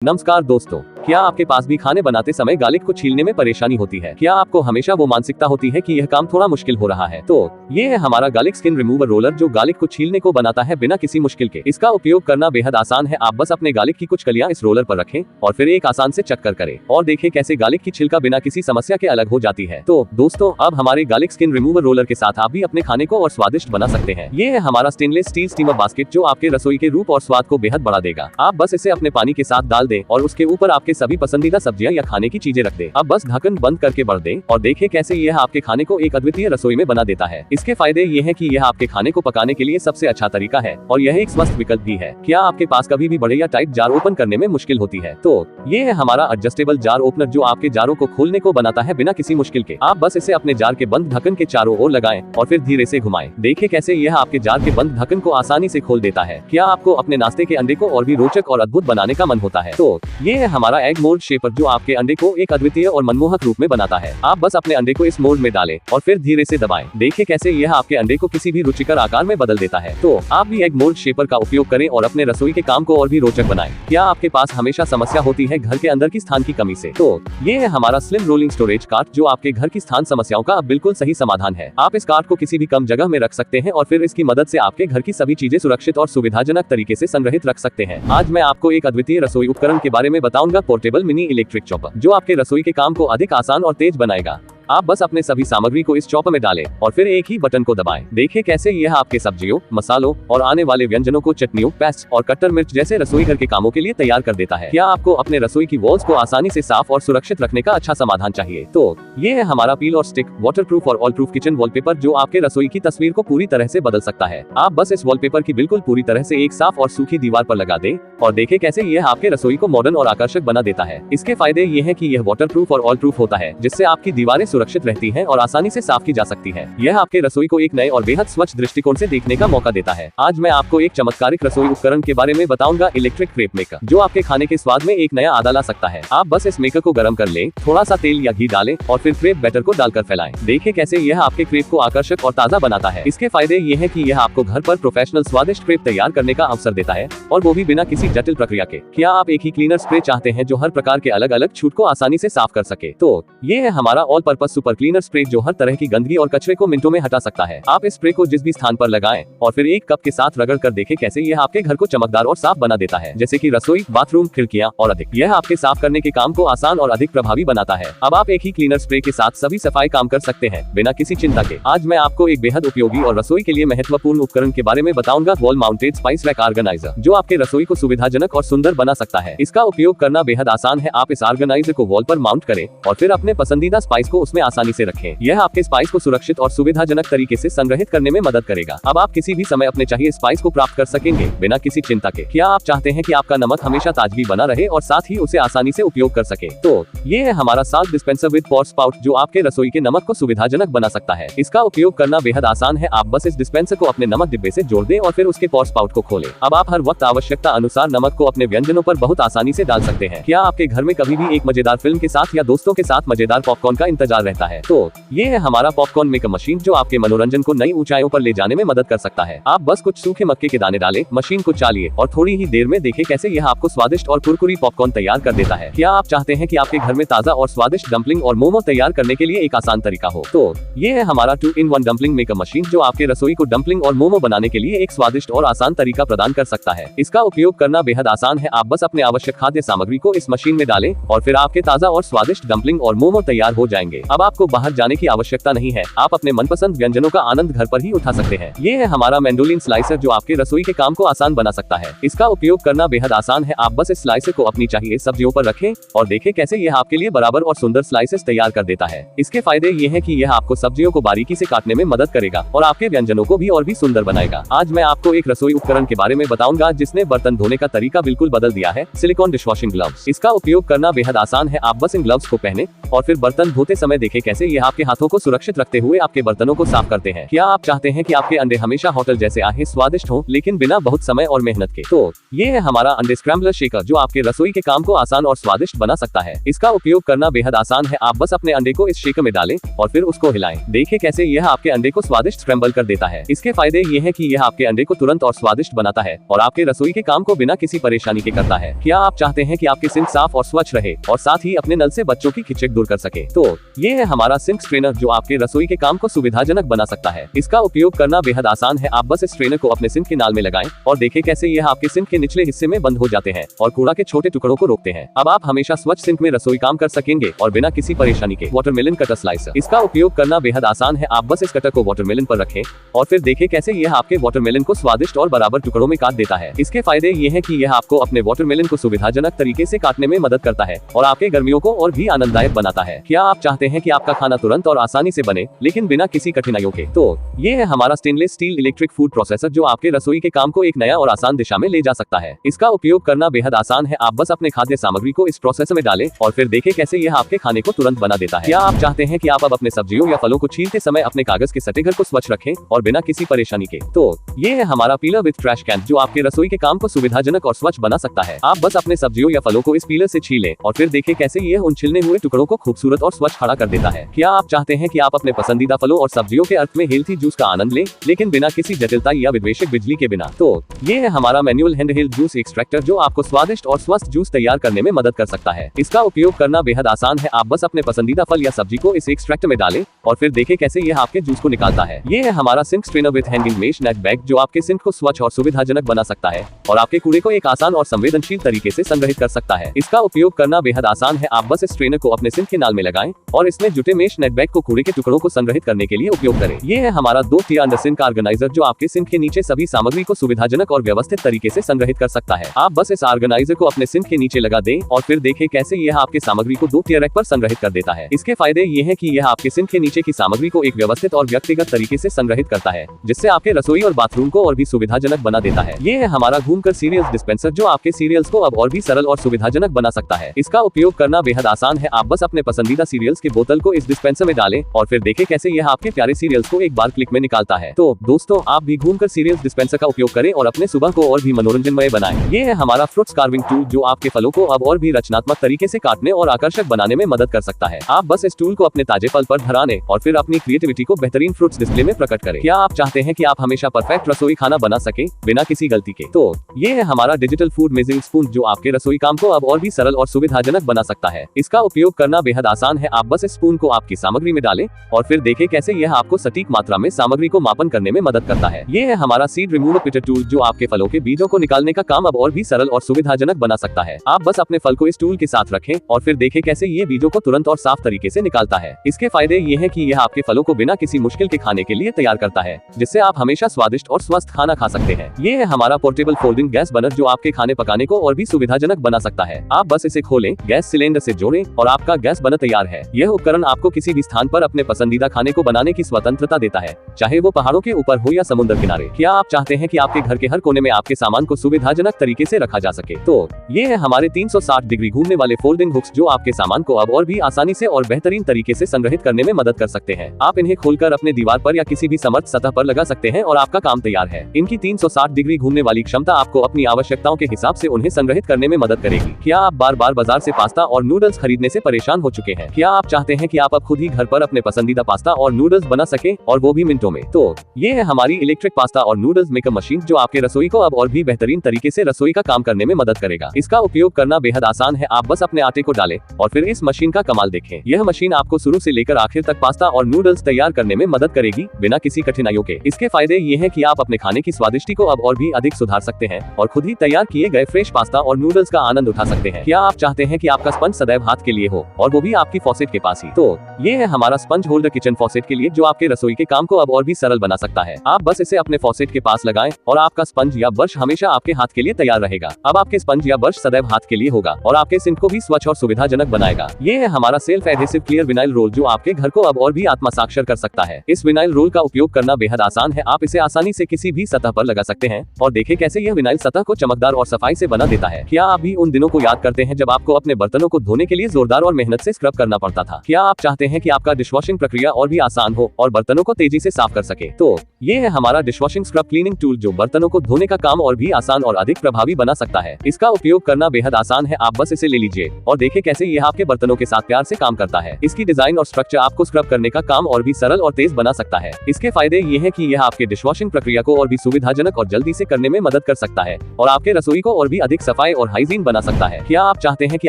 नमस्कार दोस्तों, क्या आपके पास भी खाने बनाते समय गार्लिक को छीलने में परेशानी होती है? क्या आपको हमेशा वो मानसिकता होती है कि यह काम थोड़ा मुश्किल हो रहा है? तो ये है हमारा गार्लिक स्किन रिमूवर रोलर जो गार्लिक को छीलने को बनाता है बिना किसी मुश्किल के। इसका उपयोग करना बेहद आसान है। आप बस अपने गार्लिक की कुछ कलियां इस रोलर पर रखें और फिर एक आसान से चक्कर करें और देखें कैसे गार्लिक की छिलका बिना किसी समस्या के अलग हो जाती है। तो दोस्तों, अब हमारे गार्लिक स्किन रिमूवर रोलर के साथ आप भी अपने खाने को और स्वादिष्ट बना सकते हैं। ये है हमारा स्टेनलेस स्टील स्टीमर बास्केट जो आपके रसोई के रूप और स्वाद को बेहद बढ़ा देगा। आप बस इसे अपने पानी के साथ डाल दें और उसके ऊपर आपके सभी पसंदीदा सब्जियां या खाने की चीजें रख दें। अब बस ढक्कन बंद करके भर दें और देखें कैसे यह आपके खाने को एक अद्वितीय रसोई में बना देता है। इसके फायदे ये हैं कि यह आपके खाने को पकाने के लिए सबसे अच्छा तरीका है और यह एक स्वस्थ विकल्प भी है। क्या आपके पास कभी भी बड़े या टाइट जार ओपन करने में मुश्किल होती है? तो ये है हमारा एडजस्टेबल जार ओपनर जो आपके जारों को खोलने को बनाता है बिना किसी मुश्किल के। आप बस इसे अपने जार के बंद ढक्कन के चारों ओर लगाएं और फिर धीरे से घुमाएं। देखें कैसे यह आपके जार के बंद ढक्कन को आसानी से खोल देता है। क्या आपको अपने नाश्ते के अंडे को और भी रोचक और अद्भुत बनाने का मन होता है? तो ये है हमारा एग मोल्ड शेपर जो आपके अंडे को एक अद्वितीय और मनमोहक रूप में बनाता है। आप बस अपने अंडे को इस मोल्ड में डालें और फिर धीरे से दबाएं। देखें कैसे यह आपके अंडे को किसी भी रुचिकर आकार में बदल देता है। तो आप भी एग मोल्ड शेपर का उपयोग करें और अपने रसोई के काम को और भी रोचक बनाएं। क्या आपके पास हमेशा समस्या होती है घर के अंदर की स्थान की कमी से? तो ये है हमारा स्लिम रोलिंग स्टोरेज कार्ट जो आपके घर की स्थान समस्याओं का अब बिल्कुल सही समाधान है। आप इस कार्ट को किसी भी कम जगह में रख सकते हैं और फिर इसकी मदद से आपके घर की सभी चीजें सुरक्षित और सुविधाजनक तरीके से संग्रहित रख सकते हैं। आज मैं आपको एक अद्वितीय रसोई उपकरण के बारे में बताऊंगा, पोर्टेबल मिनी इलेक्ट्रिक चॉपर जो आपके रसोई के काम को अधिक आसान और तेज बनाएगा। आप बस अपने सभी सामग्री को इस चॉपर में डालें और फिर एक ही बटन को दबाएं। देखें कैसे यह आपके सब्जियों, मसालों और आने वाले व्यंजनों को चटनियों, पेस्ट और कट्टर मिर्च जैसे रसोई घर के कामों के लिए तैयार कर देता है। क्या आपको अपने रसोई की वॉल्स को आसानी से साफ और सुरक्षित रखने का अच्छा समाधान चाहिए? तो ये है हमारा पील और स्टिक वाटरप्रूफ और ऑल प्रूफ किचन वॉलपेपर जो आपके रसोई की तस्वीर को पूरी तरह से बदल सकता है। आप बस इस वॉलपेपर की बिल्कुल पूरी तरह से एक साफ और सूखी दीवार पर लगा दें और देखें कैसे यह आपके रसोई को मॉडर्न और आकर्षक बना देता है। इसके फायदे ये हैं कि यह वाटरप्रूफ और ऑल प्रूफ होता है जिससे आपकी दीवारें सुरक्षित रहती हैं और आसानी से साफ की जा सकती है। यह आपके रसोई को एक नए और बेहद स्वच्छ दृष्टिकोण से देखने का मौका देता है। आज मैं आपको एक चमत्कारिक रसोई उपकरण के बारे में बताऊंगा, इलेक्ट्रिक क्रेप मेकर जो आपके खाने के स्वाद में एक नया आधा ला सकता है। आप बस इस मेकर को गर्म कर लें, थोड़ा सा तेल या घी डालें और फिर क्रेप बैटर को डालकर फैलाएं। देखें कैसे यह आपके क्रेप को आकर्षक और ताज़ा बनाता है। इसके फायदे ये हैं कि यह आपको घर पर प्रोफेशनल स्वादिष्ट क्रेप तैयार करने का अवसर देता है और वो भी बिना किसी जटिल प्रक्रिया के। क्या आप एक ही क्लीनर स्प्रे चाहते हैं जो हर प्रकार के अलग अलग छूट को आसानी से साफ कर सके? तो ये है हमारा all purpose super cleaner spray जो हर तरह की गंदगी और कचरे को मिनटों में हटा सकता है। आप इस स्प्रे को जिस भी स्थान पर लगाएं और फिर एक कप के साथ रगड़ कर देखें कैसे यह आपके घर को चमकदार और साफ बना देता है, जैसे कि रसोई, बाथरूम, खिड़कियां और अधिक। यह आपके साफ करने के काम को आसान और अधिक प्रभावी बनाता है। अब आप एक ही क्लीनर स्प्रे के साथ सभी सफाई काम कर सकते हैं बिना किसी चिंता के। आज मैं आपको एक बेहद उपयोगी और रसोई के लिए महत्वपूर्ण उपकरण के बारे में बताऊंगा, wall mounted spice rack organiser जो आपके रसोई को सुविधाजनक और सुंदर बना सकता है। इसका उपयोग करना बेहद आसान है। आप इस ऑर्गेनाइजर को वॉल पर माउंट करें और फिर अपने पसंदीदा स्पाइस को उसमें आसानी से रखें। यह आपके स्पाइस को सुरक्षित और सुविधाजनक तरीके से संग्रहित करने में मदद करेगा। अब आप किसी भी समय अपने चाहिए स्पाइस को प्राप्त कर सकेंगे बिना किसी चिंता के। क्या आप चाहते हैं कि आपका नमक हमेशा ताजगी बना रहे और साथ ही उसे आसानी से उपयोग कर सके? तो ये है हमारा salt dispenser with pour spout जो आपके रसोई के नमक को सुविधाजनक बना सकता है। इसका उपयोग करना बेहद आसान है। आप बस इस डिस्पेंसर को अपने नमक डिब्बे से जोड़ दें और फिर उसके पोर स्पाउट को खोलें। अब आप हर वक्त आवश्यकता अनुसार नमक को अपने व्यंजनों पर बहुत आसानी से डाल सकते हैं। क्या आपके घर में कभी भी एक मजेदार फिल्म के साथ या दोस्तों के साथ मजेदार पॉपकॉर्न का इंतजार रहता है? तो ये है हमारा पॉपकॉर्न मेकर मशीन जो आपके मनोरंजन को नई ऊंचाइयों पर ले जाने में मदद कर सकता है। आप बस कुछ सूखे मक्के के दाने डालें, मशीन को चालिए और थोड़ी ही देर में देखें कैसे यह आपको स्वादिष्ट और कुरकुरी पॉपकॉर्न तैयार कर देता है। क्या आप चाहते हैं कि आपके घर में ताज़ा और स्वादिष्ट डम्पलिंग और मोमो तैयार करने के लिए एक आसान तरीका हो? तो ये है हमारा 2-in-1 डम्पलिंग मेकर मशीन जो आपके रसोई को डम्पलिंग और मोमो बनाने के लिए एक स्वादिष्ट और आसान तरीका प्रदान कर सकता है। इसका उपयोग करना बेहद आसान है। आप बस अपने आवश्यक खाद्य सामग्री को इस मशीन में डालें और फिर आपके ताज़ा और स्वादिष्ट डम्पलिंग और मोमो तैयार हो जाएंगे। अब आपको बाहर जाने की आवश्यकता नहीं है। आप अपने मनपसंद व्यंजनों का आनंद घर पर ही उठा सकते हैं। ये है हमारा मैंडोलिन स्लाइसर जो आपके रसोई के काम को आसान बना सकता है। इसका उपयोग करना बेहद आसान है। आप बस इस स्लाइसर को अपनी चाहिए सब्जियों पर रखें और देखें कैसे यह आपके लिए बराबर और सुंदर स्लाइसेस तैयार कर देता है। इसके फायदे ये हैं कि यह आपको सब्जियों को बारीकी से काटने में मदद करेगा और आपके व्यंजनों को भी और भी सुंदर बनाएगा। आज मैं आपको एक रसोई उपकरण के बारे में बताऊंगा जिसने बर्तन धोने का तरीका बिल्कुल बदल दिया है, सिलिकॉन डिशवॉशिंग ग्लव्स। इसका उपयोग करना बेहद आसान है। आप बस इन ग्लव्स को पहने और फिर बर्तन धोते समय समय देखें कैसे यह आपके हाथों को सुरक्षित रखते हुए आपके बर्तनों को साफ करते हैं। क्या आप चाहते हैं कि आपके अंडे हमेशा होटल जैसे आए स्वादिष्ट हो लेकिन बिना बहुत समय और मेहनत के? तो ये है हमारा अंडे स्क्रैम्बलर शेकर जो आपके रसोई के काम को आसान और स्वादिष्ट बना सकता है। इसका उपयोग करना बेहद आसान है। आप बस अपने अंडे को इस शेकर में डालें और फिर उसको हिलाएं। देखें कैसे यह आपके अंडे को स्वादिष्ट स्क्रैम्बल कर देता है। इसके फायदे ये हैं कि यह आपके अंडे को तुरंत और स्वादिष्ट बनाता है और आपके रसोई के काम को बिना किसी परेशानी के करता है। क्या आप चाहते हैं कि आपके सिंक साफ और स्वच्छ रहे और साथ ही अपने नल से बच्चों की खिचक दूर कर सके? तो ये है हमारा सिंक स्ट्रेनर जो आपके रसोई के काम को सुविधाजनक बना सकता है। इसका उपयोग करना बेहद आसान है। आप बस इस स्ट्रेनर को अपने सिंक के नाल में लगाएं और देखें कैसे यह आपके सिंक के निचले हिस्से में बंद हो जाते हैं और कूड़ा के छोटे टुकड़ों को रोकते हैं। अब आप हमेशा स्वच्छ सिंक में रसोई काम कर सकेंगे और बिना किसी परेशानी के। वाटरमेलन कटर स्लाइसर, इसका उपयोग करना बेहद आसान है। आप बस इस कटर को वाटरमेलन पर रखें और फिर देखें कैसे यह आपके वाटरमेलन को स्वादिष्ट और बराबर टुकड़ों में काट देता है। इसके फायदे ये हैं कि यह आपको अपने वाटरमेलन को सुविधाजनक तरीके से काटने में मदद करता है और आपके गर्मियों को और भी आनंददायक बनाता है। क्या आप चाहते हैं कि आपका खाना तुरंत और आसानी से बने लेकिन बिना किसी कठिनाइयों के? तो ये है हमारा stainless steel electric food processor जो आपके रसोई के काम को एक नया और आसान दिशा में ले जा सकता है। इसका उपयोग करना बेहद आसान है। आप बस अपने खाद्य सामग्री को इस प्रोसेसर में डालें और फिर देखें कैसे यह आपके खाने को तुरंत बना देता है। क्या आप चाहते हैं कि आप अब अपने सब्जियों या फलों को छीलते समय अपने कागज के सटे घर को स्वच्छ रखें और बिना किसी परेशानी के? तो ये है हमारा पीलर विद ट्रैश कैन जो आपके रसोई के काम को सुविधाजनक और स्वच्छ बना सकता है। आप बस अपने सब्जियों या फलों को इस पीलर से छीलें और फिर देखें कैसे यह उन छिलने हुए टुकड़ों को खूबसूरत और स्वच्छ खड़ा कर देता है। क्या आप चाहते हैं कि आप अपने पसंदीदा फलों और सब्जियों के अर्थ में हेल्थी जूस का आनंद लें लेकिन बिना किसी जटिलता या विद्वेषक बिजली के बिना? तो ये है हमारा मैनुअल हैंडहेल्ड जूस एक्सट्रैक्टर जो आपको स्वादिष्ट और स्वस्थ जूस तैयार करने में मदद कर सकता है। इसका उपयोग करना बेहद आसान है। आप बस अपने पसंदीदा फल या सब्जी को इस एक्सट्रैक्टर में डालें और फिर देखें कैसे यह आपके जूस को निकालता है। ये है हमारा sink strainer with hanging mesh net bag जो आपके सिंक को स्वच्छ और सुविधाजनक बना सकता है और आपके कूड़े को एक आसान और संवेदनशील तरीके से संग्रहित कर सकता है। इसका उपयोग करना बेहद आसान है। आप बस इस स्ट्रेनर को अपने सिंक के नाल में लगाएं और इसमें जुटे मेश नेट बैग को कूड़े के टुकड़ों को संग्रहित करने के लिए उपयोग करें। ये है हमारा 2 टियर अंडर सिंक ऑर्गेनाइजर जो आपके सिंक के नीचे सभी सामग्री को सुविधाजनक और व्यवस्थित तरीके से संग्रहित कर सकता है। आप बस इस ऑर्गेनाइजर को अपने सिंक के नीचे लगा दें और फिर देखें कैसे यह आपके सामग्री को 2 टियर रैक पर संग्रहित कर देता है। इसके फायदे ये हैं कि यह आपके सिंक के नीचे की सामग्री को एक व्यवस्थित और व्यक्तिगत तरीके से संग्रहित करता है जिससे आपके रसोई और बाथरूम को और भी सुविधाजनक बना देता है। ये है हमारा घूमकर सीरियल्स डिस्पेंसर जो आपके सीरियल्स को अब और भी सरल और सुविधाजनक बना सकता है। इसका उपयोग करना बेहद आसान है। आप बस अपने पसंदीदा सीरियल्स की बोतल को इस डिस्पेंसर में डालें और फिर देखें कैसे यह आपके प्यारे सीरियल्स को एक बार क्लिक में निकालता है। तो दोस्तों आप भी घूमकर सीरियल्स डिस्पेंसर का उपयोग करें और अपने सुबह को और भी मनोरंजनमय बनाएं। ये है हमारा फ्रूट्स कार्विंग टूल जो आपके फलों को अब और भी रचनात्मक तरीके से काटने और आकर्षक बनाने में मदद कर सकता है। आप बस इस टूल को अपने ताजे फल पर धराने और फिर अपनी क्रिएटिविटी को बेहतरीन फ्रूट्स डिस्प्ले में प्रकट करें। क्या आप चाहते हैं कि आप हमेशा परफेक्ट रसोई खाना बना सके बिना किसी गलती के? तो ये है हमारा डिजिटल फूड मेजरिंग स्पून जो आपके रसोई काम को अब और भी सरल और सुविधाजनक बना सकता है। इसका उपयोग करना बेहद आसान है। आप बस इस स्पून को आपकी सामग्री में डालें और फिर देखें कैसे यह आपको सटीक मात्रा में सामग्री को मापन करने में मदद करता है। ये है हमारा सीड रिमूवर पिटर टूल जो आपके फलों के बीजों को निकालने का काम अब और भी सरल और सुविधाजनक बना सकता है। आप बस अपने फल को इस टूल के साथ रखें और फिर देखें कैसे ये बीजों को तुरंत और साफ तरीके से निकालता है। इसके फायदे ये हैं कि यह आपके फलों को बिना किसी मुश्किल के खाने के लिए तैयार करता है जिससे आप हमेशा स्वादिष्ट और स्वस्थ खाना खा सकते हैं। ये है हमारा पोर्टेबल फोल्डिंग गैस बर्नर जो आपके खाने पकाने को और भी सुविधाजनक बना सकता है। आप बस इसे खोलें, गैस सिलेंडर से जोड़ें और आपका गैस बर्नर तैयार है। यह उपकरण आपको किसी भी स्थान पर अपने पसंदीदा खाने को बनाने की स्वतंत्रता देता है, चाहे वो पहाड़ों के ऊपर हो या समुद्र किनारे। क्या आप चाहते हैं कि आपके घर के हर कोने में आपके सामान को सुविधाजनक तरीके से रखा जा सके? तो ये है हमारे 360 डिग्री घूमने वाले फोल्डिंग हुक्स जो आपके सामान को अब और भी आसानी से और बेहतरीन तरीके से संग्रहित करने में मदद कर सकते हैं। आप इन्हें खोलकर अपने दीवार पर या किसी भी समर्थ सतह पर लगा सकते हैं और आपका काम तैयार है। इनकी 360 डिग्री घूमने वाली क्षमता आपको अपनी आवश्यकताओं के हिसाब से उन्हें संग्रहित करने में मदद करेगी। क्या आप बार बार बाजार से पास्ता और नूडल्स खरीदने से परेशान हो चुके हैं? क्या आप चाहते हैं कि आप अब खुद ही घर पर अपने पसंदीदा पास्ता और नूडल्स बना सके और वो भी मिनटों में? तो ये है हमारी इलेक्ट्रिक पास्ता और नूडल्स मेकर मशीन जो आपके रसोई को अब और भी बेहतरीन तरीके से रसोई का काम करने में मदद करेगा। इसका उपयोग करना बेहद आसान है। आप बस अपने आटे को डालें और फिर इस मशीन का कमाल देखें। यह मशीन आपको शुरू से लेकर आखिर तक पास्ता और नूडल्स तैयार करने में मदद करेगी बिना किसी कठिनाइयों के। इसके फायदे ये हैं कि आप अपने खाने की स्वादिष्टि को अब और भी अधिक सुधार सकते हैं और खुद ही तैयार किए गए फ्रेश पास्ता और नूडल्स का आनंद उठा सकते हैं। क्या आप चाहते हैं कि आपका स्पंज सदैव हाथ के लिए हो और वो भी आपकी फॉसेट के पास ही? तो ये है हमारा स्पंज होल्डर किचन फॉसेट के लिए जो आपके रसोई के काम को अब और भी सरल बना सकता है। आप बस इसे अपने फॉसेट के पास लगाएं और आपका स्पंज या ब्रश हमेशा आपके हाथ के लिए तैयार रहेगा। अब आपके स्पंज या ब्रश सदैव हाथ के लिए होगा और आपके सिंक को भी स्वच्छ और सुविधाजनक बनाएगा। ये है हमारा self adhesive clear vinyl roll जो आपके घर को अब और भी आत्मसाक्षर कर सकता है। इस विनाइल रोल का उपयोग करना बेहद आसान है। आप इसे आसानी से किसी भी सतह पर लगा सकते हैं और देखें कैसे यह विनाइल सतह को चमकदार और सफाई से बना देता है। क्या आप भी उन दिनों को याद करते हैं जब आपको अपने बर्तनों को धोने के लिए जोरदार और मेहनत से स्क्रब करना पड़ता था? क्या आप चाहते हैं कि आपका डिशवॉशिंग प्रक्रिया और भी आसान हो और बर्तनों को तेजी से साफ कर सके? तो ये है हमारा डिशवॉशिंग स्क्रब क्लीनिंग टूल, जो बर्तनों को धोने का काम और भी आसान और अधिक प्रभावी बना सकता है। इसका उपयोग करना बेहद आसान है, आप बस इसे ले लीजिए और देखें कैसे यह आपके बर्तनों के साथ प्यार से काम करता है। इसकी डिजाइन और स्ट्रक्चर आपको स्क्रब करने का काम और भी सरल और तेज बना सकता है। इसके फायदे ये हैं कि यह आपके डिशवॉशिंग प्रक्रिया को और भी सुविधाजनक और जल्दी से करने में मदद कर सकता है और आपके रसोई को और भी अधिक सफाई और हाइजीन बना सकता है। क्या आप चाहते हैं कि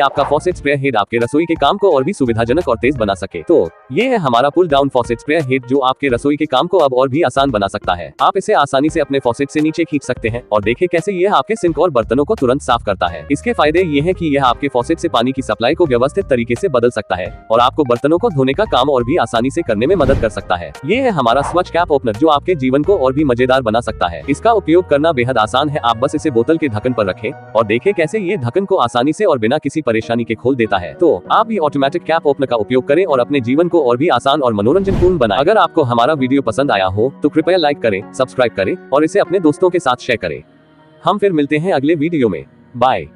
आपका फॉसेट स्प्रे हेड आपके रसोई के काम को और भी सुविधाजनक और तेज बना सके? तो ये है हमारा pull down faucet spray head, जो आपके रसोई के काम को अब और भी आसान बना सकता है। आप इसे आसानी से अपने फॉसेट से नीचे खींच सकते हैं और देखें कैसे यह आपके सिंक और बर्तनों को तुरंत साफ करता है। इसके फायदे ये हैं कि यह आपके फॉसेट से पानी की सप्लाई को व्यवस्थित तरीके से बदल सकता है और आपको बर्तनों को धोने का काम और भी आसानी से करने में मदद कर सकता है। ये है हमारा स्वच्छ कैप ओपनर, जो आपके जीवन को और भी मजेदार बना सकता है। इसका उपयोग करना बेहद आसान है, आप बस इसे बोतल के ढक्कन पर रखें और देखें कैसे ये ढक्कन को आसानी से और बिना किसी परेशानी के खोल देता है। तो आप भी ऑटोमेटिक कैप ओपनर का उपयोग करें और अपने जीवन को और भी आसान और मनोरंजनपूर्ण बनाएं। अगर आपको हमारा वीडियो पसंद आया हो तो कृपया लाइक करें, सब्सक्राइब करें और इसे अपने दोस्तों के साथ शेयर करें। हम फिर मिलते हैं अगले वीडियो में। बाय।